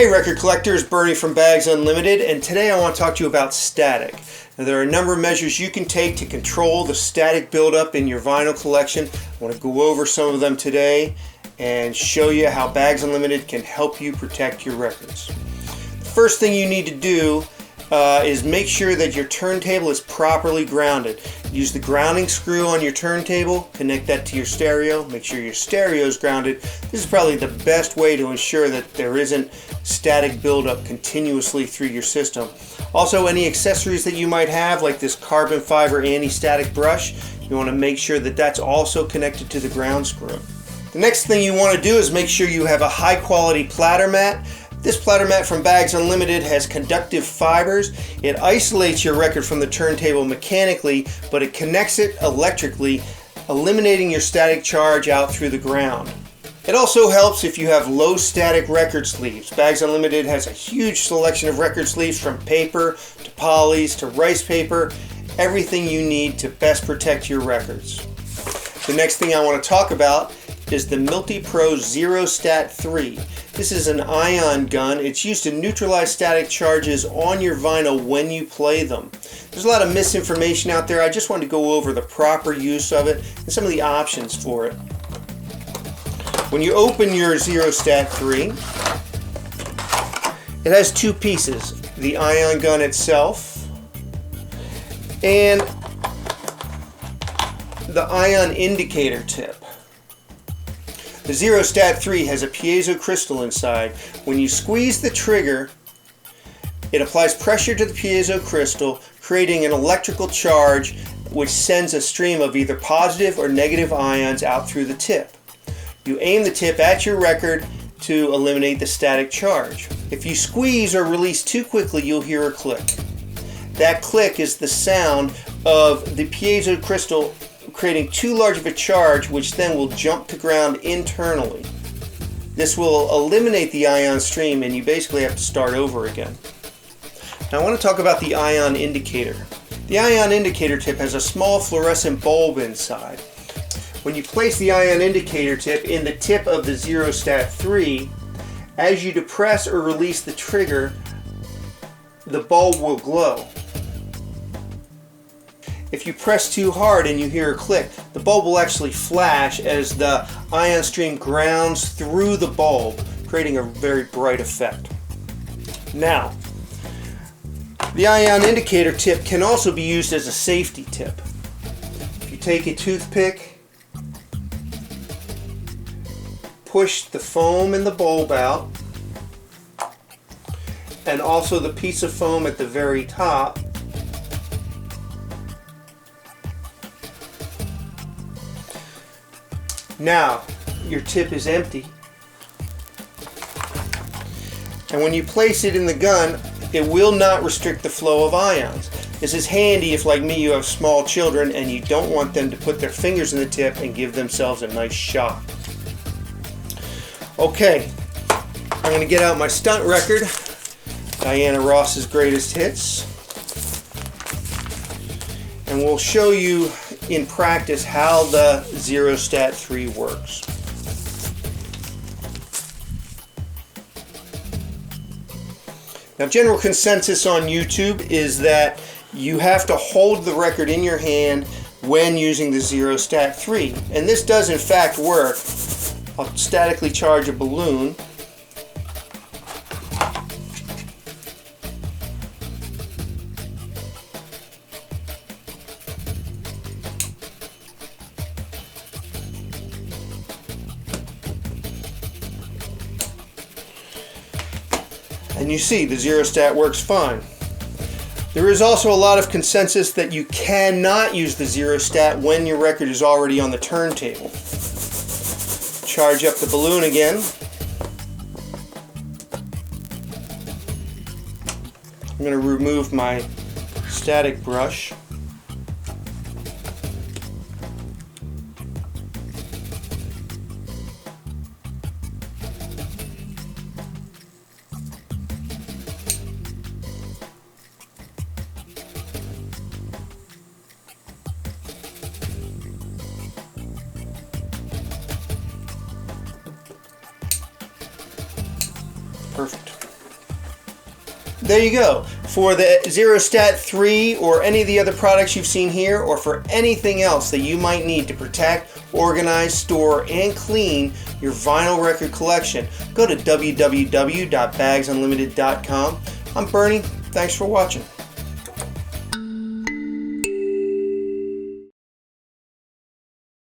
Hey record collectors, Bernie from Bags Unlimited, and today I want to talk to you about static. Now, there are a number of measures you can take to control the static buildup in your vinyl collection. I want to go over some of them today and show you how Bags Unlimited can help you protect your records. The first thing you need to do is make sure that your turntable is properly grounded. Use the grounding screw on your turntable, connect that to your stereo, make sure your stereo is grounded. This is probably the best way to ensure that there isn't static buildup continuously through your system. Also, any accessories that you might have, like this carbon fiber anti-static brush, you want to make sure that that's also connected to the ground screw. The next thing you want to do is make sure you have a high quality platter mat. This platter mat from Bags Unlimited has conductive fibers. It isolates your record from the turntable mechanically, but it connects it electrically, eliminating your static charge out through the ground. It also helps if you have low static record sleeves. Bags Unlimited has a huge selection of record sleeves, from paper to polys to rice paper, everything you need to best protect your records. The next thing I want to talk about is the Milty Zero Stat 3. This is an ion gun. It's used to neutralize static charges on your vinyl when you play them. There's a lot of misinformation out there. I just wanted to go over the proper use of it and some of the options for it. When you open your Zero Stat 3, it has two pieces: the ion gun itself and the ion indicator tip. The Zero Stat 3 has a piezo crystal inside. When you squeeze the trigger, it applies pressure to the piezo crystal, creating an electrical charge which sends a stream of either positive or negative ions out through the tip. You aim the tip at your record to eliminate the static charge. If you squeeze or release too quickly, you'll hear a click. That click is the sound of the piezo crystal creating too large of a charge, which then will jump to ground internally. This will eliminate the ion stream and you basically have to start over again. Now I want to talk about the ion indicator. The ion indicator tip has a small fluorescent bulb inside. When you place the ion indicator tip in the tip of the Zero Stat 3, as you depress or release the trigger, the bulb will glow. If you press too hard and you hear a click, the bulb will actually flash as the ion stream grounds through the bulb, creating a very bright effect. Now, the ion indicator tip can also be used as a safety tip. If you take a toothpick, push the foam in the bulb out, and also the piece of foam at the very top, now your tip is empty, and when you place it in the gun, it will not restrict the flow of ions. This is handy if, like me, you have small children and you don't want them to put their fingers in the tip and give themselves a nice shock. Okay, I'm going to get out my stunt record, Diana Ross's Greatest Hits, and we'll show you in practice how the Zero Stat 3 works. Now, general consensus on YouTube is that you have to hold the record in your hand when using the Zero Stat 3, and this does in fact work. I'll statically charge a balloon. And you see the Zero Stat works fine. There is also a lot of consensus that you cannot use the Zero Stat when your record is already on the turntable. Charge up the balloon again. I'm going to remove my static brush. Perfect. There you go. For the Zero Stat 3 or any of the other products you've seen here, or for anything else that you might need to protect, organize, store, and clean your vinyl record collection, go to www.bagsunlimited.com. I'm Bernie. Thanks for watching.